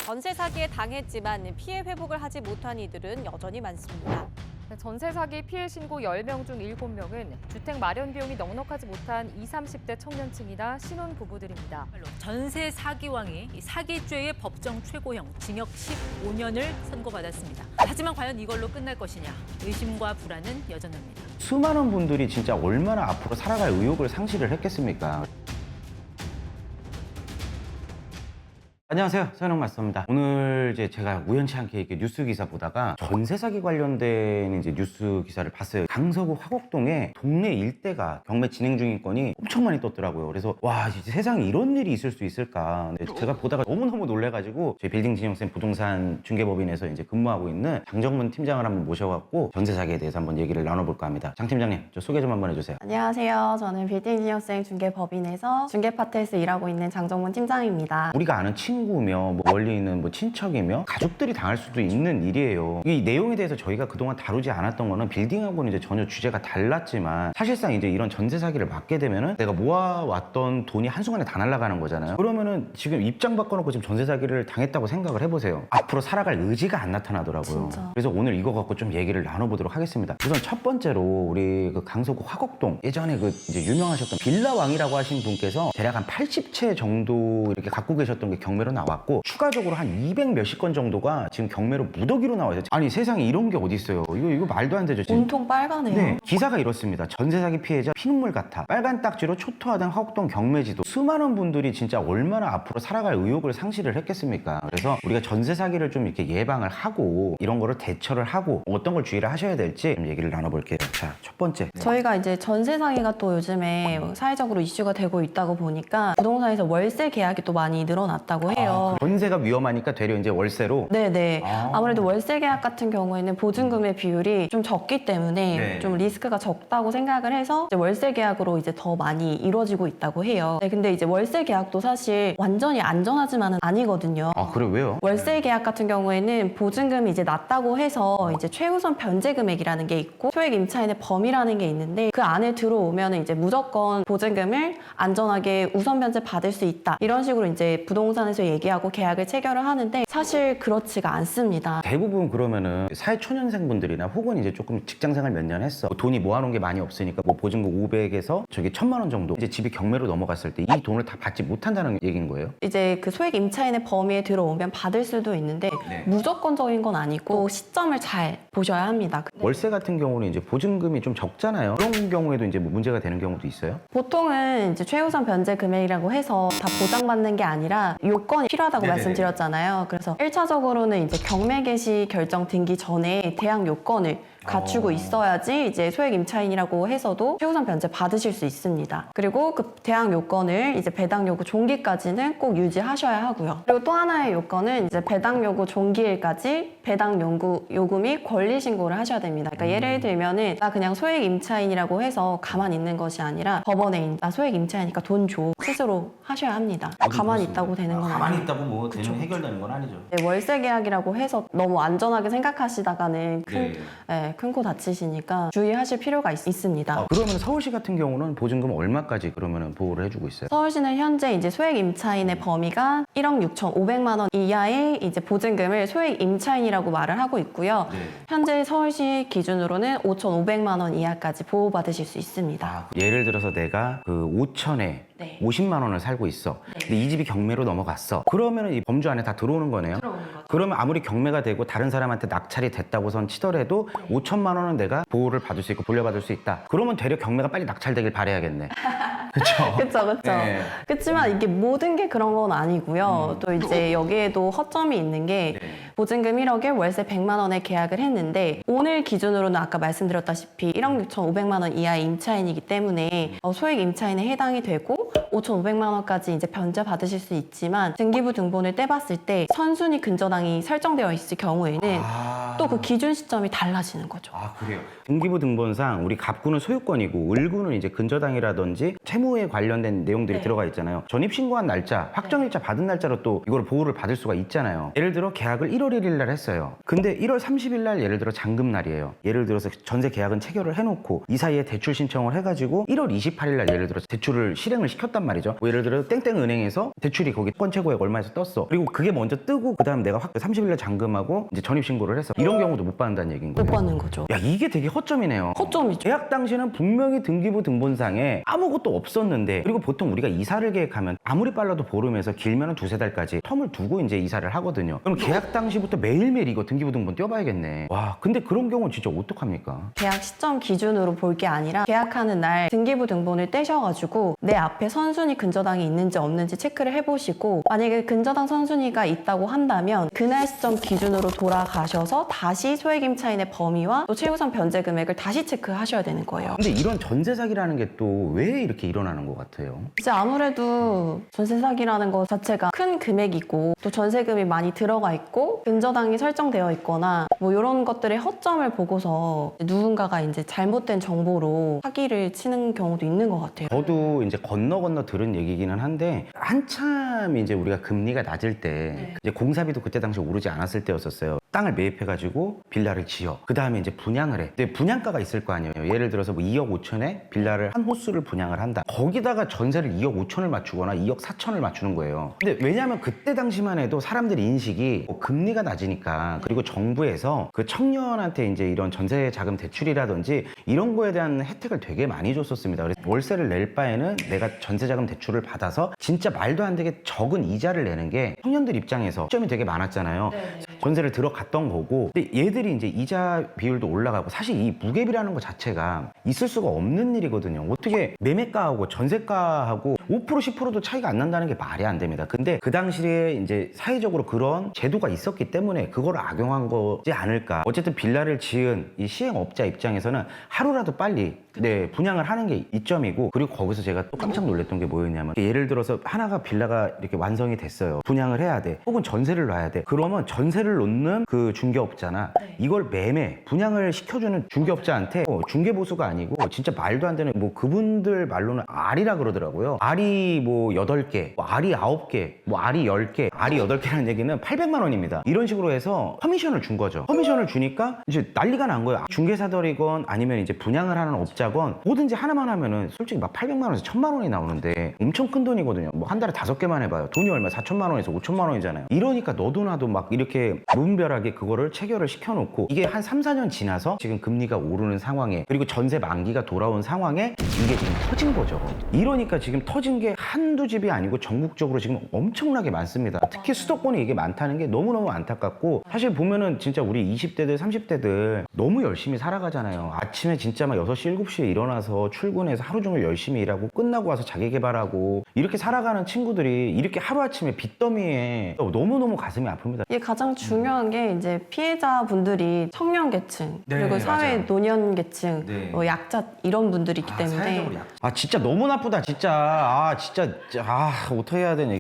전세 사기에 당했지만 피해 회복을 하지 못한 이들은 여전히 많습니다. 전세 사기 피해 신고 10명 중 7명은 주택 마련 비용이 넉넉하지 못한 20, 30대 청년층이나 신혼 부부들입니다. 전세 사기왕이 이 사기죄의 법정 최고형 징역 15년을 선고받았습니다. 하지만 과연 이걸로 끝날 것이냐? 의심과 불안은 여전합니다. 수많은 분들이 진짜 얼마나 앞으로 살아갈 의욕을 상실을 했겠습니까? 안녕하세요, 서현웅 맞습니다. 오늘 이제 제가 우연치 않게 이렇게 뉴스 기사 보다가 전세 사기 관련된 이제 뉴스 기사를 봤어요. 강서구 화곡동에 동네 일대가 경매 진행 중인 건이 엄청 많이 떴더라고요. 그래서 와, 이제 세상에 이런 일이 있을 수 있을까? 근데 제가 보다가 너무너무 놀래가지고 저희 빌딩 진영쌤 부동산 중개법인에서 이제 근무하고 있는 장정문 팀장을 한번 모셔갖고 전세 사기에 대해서 한번 얘기를 나눠볼까 합니다. 장 팀장님, 저 소개 좀 한번 해주세요. 안녕하세요. 저는 빌딩 진영쌤 중개법인에서 중개파트에서 일하고 있는 장정문 팀장입니다. 우리가 아는 친구며 뭐 멀리 있는 뭐 친척이며 가족들이 당할 수도 있는 일이에요. 이 내용에 대해서 저희가 그동안 다루지 않았던 거는 빌딩하고는 이제 전혀 주제가 달랐지만 사실상 이제 이런 전세 사기를 맞게 되면은 내가 모아왔던 돈이 한순간에 다 날아가는 거잖아요. 그러면은 지금 입장 바꿔놓고 지금 전세 사기를 당했다고 생각을 해보세요. 앞으로 살아갈 의지가 안 나타나더라고요. 진짜. 그래서 오늘 이거 갖고 좀 얘기를 나눠보도록 하겠습니다. 우선 첫 번째로 우리 그 강서구 화곡동 예전에 그 이제 유명하셨던 빌라왕이라고 하신 분께서 대략 한 80채 정도 이렇게 갖고 계셨던 게 경매로 나왔고 추가적으로 한 200 몇십 건 정도가 지금 경매로 무더기로 나와요. 아니 세상에 이런 게 어디 있어요? 이거 말도 안 되죠. 지금. 온통 빨가네요. 네, 기사가 이렇습니다. 전세 사기 피해자 피눈물 같아. 빨간 딱지로 초토화된 화곡동 경매지도. 수많은 분들이 진짜 얼마나 앞으로 살아갈 의욕을 상실을 했겠습니까? 그래서 우리가 전세 사기를 좀 이렇게 예방을 하고 이런 거를 대처를 하고 어떤 걸 주의를 하셔야 될지 좀 얘기를 나눠볼게요. 자, 첫 번째. 저희가 이제 전세 사기가 또 요즘에 사회적으로 이슈가 되고 있다고 보니까 부동산에서 월세 계약이 또 많이 늘어났다고 해요. 전세가 위험하니까 되려 이제 월세로. 네네. 아무래도 월세 계약 같은 경우에는 보증금의 비율이 좀 적기 때문에 네. 좀 리스크가 적다고 생각을 해서 이제 월세 계약으로 이제 더 많이 이루어지고 있다고 해요. 네, 근데 이제 월세 계약도 사실 완전히 안전하지만은 아니거든요. 아, 그래 왜요? 월세 계약 같은 경우에는 보증금이 이제 낮다고 해서 이제 최우선 변제 금액이라는 게 있고 소액 임차인의 범위라는 게 있는데 그 안에 들어오면 이제 무조건 보증금을 안전하게 우선 변제 받을 수 있다. 이런 식으로 이제 부동산에서 얘기하고 계약을 체결을 하는데 사실 그렇지가 않습니다. 대부분 그러면은 사회초년생분들이나 혹은 이제 조금 직장생활 몇 년 했어. 뭐 돈이 모아놓은 게 많이 없으니까 뭐 보증금 500에서 저기 1000만 원 정도 이제 집이 경매로 넘어갔을 때 이 돈을 다 받지 못한다는 얘기인 거예요? 이제 그 소액 임차인의 범위에 들어오면 받을 수도 있는데 네. 무조건적인 건 아니고 시점을 잘 보셔야 합니다. 월세 같은 경우는 이제 보증금이 좀 적잖아요. 그런 경우에도 이제 뭐 문제가 되는 경우도 있어요? 보통은 이제 최우선 변제 금액이라고 해서 다 보장받는 게 아니라 요건이 필요하다고 네네네. 말씀드렸잖아요. 그래서 1차적으로는 이제 경매 개시 결정 등기 전에 대항 요건을 갖추고 있어야지 이제 소액 임차인이라고 해서도 최우선 변제 받으실 수 있습니다. 그리고 그 대항 요건을 이제 배당 요구 종기까지는 꼭 유지하셔야 하고요. 그리고 또 하나의 요건은 이제 배당 요구 종기일까지 배당 요구 및 권리 신고를 하셔야 됩니다. 그러니까 예를 들면은 나 그냥 소액 임차인이라고 해서 가만히 있는 것이 아니라 법원에 나 소액 임차인이니까 돈 줘 스스로 하셔야 합니다. 가만히 있다고 되는 건 가만히 아니에요. 있다고 뭐 되는 해결되는 건 아니죠. 네, 월세 계약이라고 해서 너무 안전하게 생각하시다가는 네. 큰 코 다치시니까 주의하실 필요가 있습니다. 그러면 서울시 같은 경우는 보증금 얼마까지 그러면은 보호를 해주고 있어요? 서울시는 현재 이제 소액 임차인의 범위가 1억 6,500만 원 이하의 이제 보증금을 소액 임차인이라고 말을 하고 있고요. 네. 현재 서울시 기준으로는 5,500만 원 이하까지 보호받으실 수 있습니다. 예를 들어서 내가 그 5천에 네. 50만 원을 살고 있어. 근데 이 집이 경매로 넘어갔어. 그러면은 이 범주 안에 다 들어오는 거네요. 들어오는 거죠. 그러면 아무리 경매가 되고 다른 사람한테 낙찰이 됐다고선 치더라도 5천만 원은 내가 보호를 받을 수 있고 돌려받을 수 있다. 그러면 되려 경매가 빨리 낙찰되길 바라야겠네. 그렇죠? 그렇죠. 네. 그렇지만 이게 모든 게 그런 건 아니고요. 또 이제 여기에도 허점이 있는 게 보증금 1억에 월세 100만 원에 계약을 했는데 오늘 기준으로는 아까 말씀드렸다시피 1억 6,500만 원 이하의 임차인이기 때문에 소액 임차인에 해당이 되고 5,500만 원까지 이제 변제 받으실 수 있지만 등기부 등본을 떼봤을 때 선순위 근저당이 설정되어 있을 경우에는 또 그 기준 시점이 달라지는 거죠. 아, 그래요? 등기부 등본상 우리 갑구는 소유권이고 을구는 이제 근저당이라든지 채무 채무에 관련된 내용들이 네. 들어가 있잖아요. 전입신고한 날짜, 확정일자 받은 날짜로 또 이걸 보호를 받을 수가 있잖아요. 예를 들어 계약을 1월 1일 날 했어요. 근데 1월 30일 날 예를 들어 잔금 날이에요. 예를 들어서 전세 계약은 체결을 해놓고 이 사이에 대출 신청을 해가지고 1월 28일 날 예를 들어 대출을 실행을 시켰단 말이죠. 뭐 예를 들어 땡땡 은행에서 대출이 거기 건 최고액 얼마에서 떴어. 그리고 그게 먼저 뜨고 그다음 내가 30일 날 잔금하고 이제 전입신고를 했어. 이런 경우도 못 받는다는 얘기인 못 거예요. 받는 거죠. 야, 이게 되게 허점이네요. 허점이죠. 계약 당시는 분명히 등기부 등본상에 아무것도 없었는데, 그리고 보통 우리가 이사를 계획하면 아무리 빨라도 보름에서 길면은 두세 달까지 텀을 두고 이제 이사를 하거든요. 그럼 계약 당시부터 매일매일 이거 등기부 등본 떼어봐야겠네. 와, 근데 그런 경우는 진짜 어떡합니까? 계약 시점 기준으로 볼 게 아니라 계약하는 날 등기부 등본을 떼셔가지고 내 앞에 선순위 근저당이 있는지 없는지 체크를 해보시고, 만약에 근저당 선순위가 있다고 한다면 그날 시점 기준으로 돌아가셔서 다시 소액임차인의 범위와 또 최우선 변제 금액을 다시 체크하셔야 되는 거예요. 근데 이런 전세 사기라는 게 또 왜 이렇게 일어나는 것 같아요? 이제 아무래도 전세 사기라는 것 자체가 큰 금액이고 또 전세금이 많이 들어가 있고 근저당이 설정되어 있거나 뭐 이런 것들의 허점을 보고서 누군가가 이제 잘못된 정보로 사기를 치는 경우도 있는 것 같아요. 저도 이제 건너 들은 얘기기는 한데, 한참 이제 우리가 금리가 낮을 때 이제 공사비도 그때 당시 오르지 않았을 때였었어요. 땅을 매입해가지고 빌라를 지어. 그 다음에 이제 분양을 해. 근데 분양가가 있을 거 아니에요. 예를 들어서 뭐 2억 5천에 빌라를 한 호수를 분양을 한다. 거기다가 전세를 2억 5천을 맞추거나 2억 4천을 맞추는 거예요. 근데 왜냐하면 그때 당시만 해도 사람들이 인식이 뭐 금리가 낮으니까, 그리고 정부에서 그 청년한테 이제 이런 전세 자금 대출이라든지 이런 거에 대한 혜택을 되게 많이 줬었습니다. 그래서 월세를 낼 바에는 내가 전세 자금 대출을 받아서 진짜 말도 안 되게 적은 이자를 내는 게 청년들 입장에서 점이 되게 많았잖아요. 전세를 들어갔던 거고, 근데 얘들이 이제 이자 비율도 올라가고, 사실 이 무갭이라는 것 자체가 있을 수가 없는 일이거든요. 어떻게 매매가하고 전세가하고 5% 10%도 차이가 안 난다는 게 말이 안 됩니다. 근데 그 당시에 이제 사회적으로 그런 제도가 있었기 때문에 그걸 악용한 거지 않을까. 어쨌든 빌라를 지은 이 시행업자 입장에서는 하루라도 빨리 분양을 하는 게 이점이고, 그리고 거기서 제가 또 깜짝 놀랐던 게 뭐였냐면, 예를 들어서 하나가 빌라가 이렇게 완성이 됐어요. 분양을 해야 돼. 혹은 전세를 놔야 돼. 그러면 전세를 놓는 그 중개업자나 이걸 분양을 시켜주는 중개업자한테 중개보수가 아니고 진짜 말도 안 되는, 뭐 그분들 말로는 알이라 그러더라고요. 알이 뭐 8개, 뭐 알이 9개, 뭐 알이 10개, 알이 8개라는 얘기는 800만 원입니다. 이런 식으로 해서 커미션을 준 거죠. 커미션을 주니까 이제 난리가 난 거예요. 중개사들이건 아니면 이제 분양을 하는 업자건 뭐든지 하나만 하면은 솔직히 막 800만 원에서 1000만 원이 나오는데 엄청 큰 돈이거든요. 뭐 한 달에 5개만 해봐요. 돈이 얼마? 4천만 원에서 5천만 원이잖아요. 이러니까 너도 나도 막 이렇게 무분별하게 그거를 체결을 시켜놓고, 이게 한 3, 4년 지나서 지금 금리가 오르는 상황에, 그리고 전세 만기가 돌아온 상황에 이게 지금 터진 거죠. 이러니까 지금 터진 게 한두 집이 아니고 전국적으로 지금 엄청나게 많습니다. 특히 수도권에 이게 많다는 게 너무너무 안타깝고, 사실 보면은 진짜 우리 20대들 30대들 너무 열심히 살아가잖아요. 아침에 진짜 막 6시 7시에 일어나서 출근해서 하루 종일 열심히 일하고 끝나고 와서 자기 개발하고 이렇게 살아가는 친구들이 이렇게 하루아침에 빚더미에 너무너무 가슴이 아픕니다. 이게 가장 중요한 게 이제 피해자분들이 청년 계층, 그리고 사회 맞아요. 노년 계층, 뭐 약자 이런 분들이 있기 때문에 진짜 너무 나쁘다 진짜. 어떻게 해야 되냐.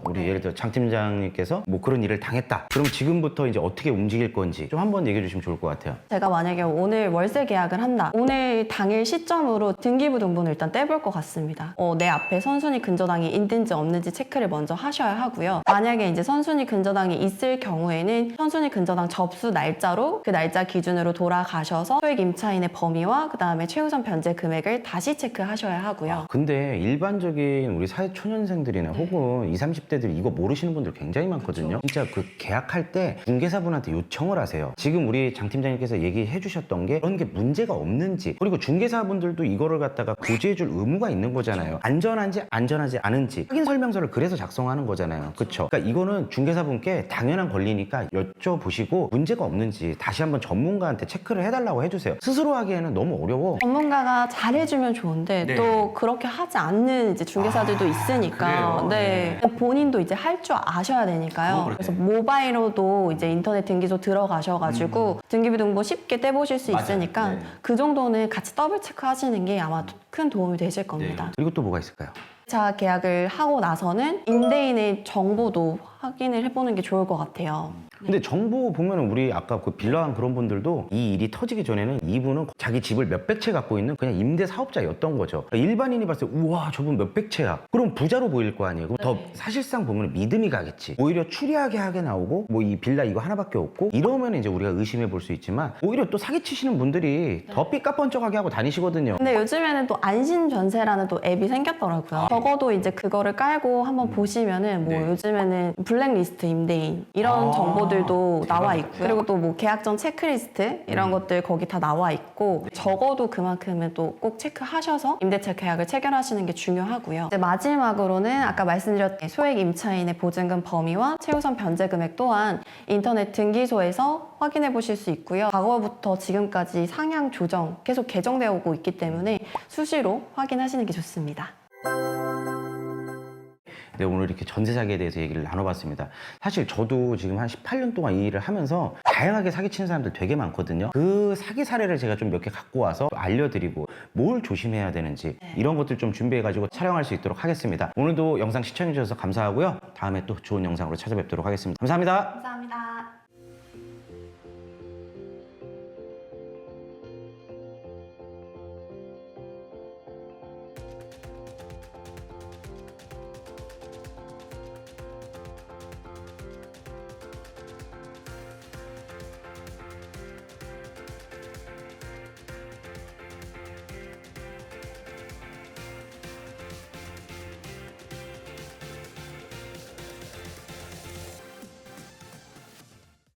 우리 예를 들어 장 팀장님께서 뭐 그런 일을 당했다. 그럼 지금부터 이제 어떻게 움직일 건지 좀 한번 얘기해 주시면 좋을 것 같아요. 제가 만약에 오늘 월세 계약을 한다. 오늘 당일 시점으로 등기부 등본을 일단 떼볼 것 같습니다. 내 앞에 선순위 근저당이 있는지 없는지 체크를 먼저 하셔야 하고요. 만약에 이제 선순위 근저당이 있을 경우에는 선순위 근저당 접수 날짜로 그 날짜 기준으로 돌아가셔서 소액 임차인의 범위와 그 다음에 최우선 변제 금액을 다시 체크하셔야 하고요. 근데 일반적인 우리 사회 초년생들이나 혹은 20, 30대들이 이거 모르시는 분들 굉장히 많거든요. 진짜 그 계약할 때 중개사분한테 요청을 하세요. 지금 우리 장 팀장님께서 얘기해 주셨던 게 그런 게 문제가 없는지, 그리고 중개사분들도 이거를 갖다가 고지해 줄 의무가 있는 거잖아요. 안전한지 안전하지 않은지 확인 설명서를 그래서 작성하는 거잖아요. 그렇죠? 그러니까 이거는 중개사분께 당연한 권리니까 여쭤보시고 문제가 없는지 다시 한번 전문가한테 체크를 해달라고 해주세요. 스스로 하기에는 너무 어려워. 전문가가 잘해주면 좋은데 또 그렇게 하지 않는 이제 중개사들도 있으니까 그래요? 본인도 이제 할 줄 아셔야 되니까요. 그래서 모바일로도 이제 인터넷 등기소 들어가셔가지고 등기부 등본 쉽게 떼보실 수 있으니까 그 정도는 같이 더블 체크 하시는 게 아마 큰 도움이 되실 겁니다. 그리고 또 뭐가 있을까요? 자 계약을 하고 나서는 임대인의 정보도 확인을 해보는 게 좋을 것 같아요. 근데 정보 보면은 우리 아까 그 빌라한 그런 분들도 이 일이 터지기 전에는 이분은 자기 집을 몇백 채 갖고 있는 그냥 임대 사업자였던 거죠. 일반인이 봤을 때 우와 저분 몇백 채야. 그럼 부자로 보일 거 아니에요. 그럼 더 사실상 보면 믿음이 가겠지. 오히려 추리하게 하게 나오고 뭐 이 빌라 이거 하나밖에 없고 이러면 이제 우리가 의심해 볼 수 있지만 오히려 또 사기치시는 분들이 더 삐까뻔쩍하게 하고 다니시거든요. 근데 요즘에는 또 안심전세라는 또 앱이 생겼더라고요. 적어도 이제 그거를 깔고 한번 보시면은 뭐 네. 요즘에는 블랙리스트 임대인 이런 정보들도 나와 있고요. 그리고 또 뭐 계약 전 체크리스트 이런 것들 거기 다 나와 있고 적어도 그만큼은 또 꼭 체크하셔서 임대차 계약을 체결하시는 게 중요하고요. 이제 마지막으로는 아까 말씀드렸던 소액 임차인의 보증금 범위와 최우선 변제 금액 또한 인터넷 등기소에서 확인해 보실 수 있고요. 과거부터 지금까지 상향 조정 계속 개정되어 오고 있기 때문에 수시로 확인하시는 게 좋습니다. 네, 오늘 이렇게 전세 사기에 대해서 얘기를 나눠봤습니다. 사실 저도 지금 한 18년 동안 이 일을 하면서 다양하게 사기치는 사람들 되게 많거든요. 그 사기 사례를 제가 좀 몇 개 갖고 와서 알려드리고 뭘 조심해야 되는지 이런 것들 좀 준비해가지고 촬영할 수 있도록 하겠습니다. 오늘도 영상 시청해주셔서 감사하고요. 다음에 또 좋은 영상으로 찾아뵙도록 하겠습니다. 감사합니다. 감사합니다.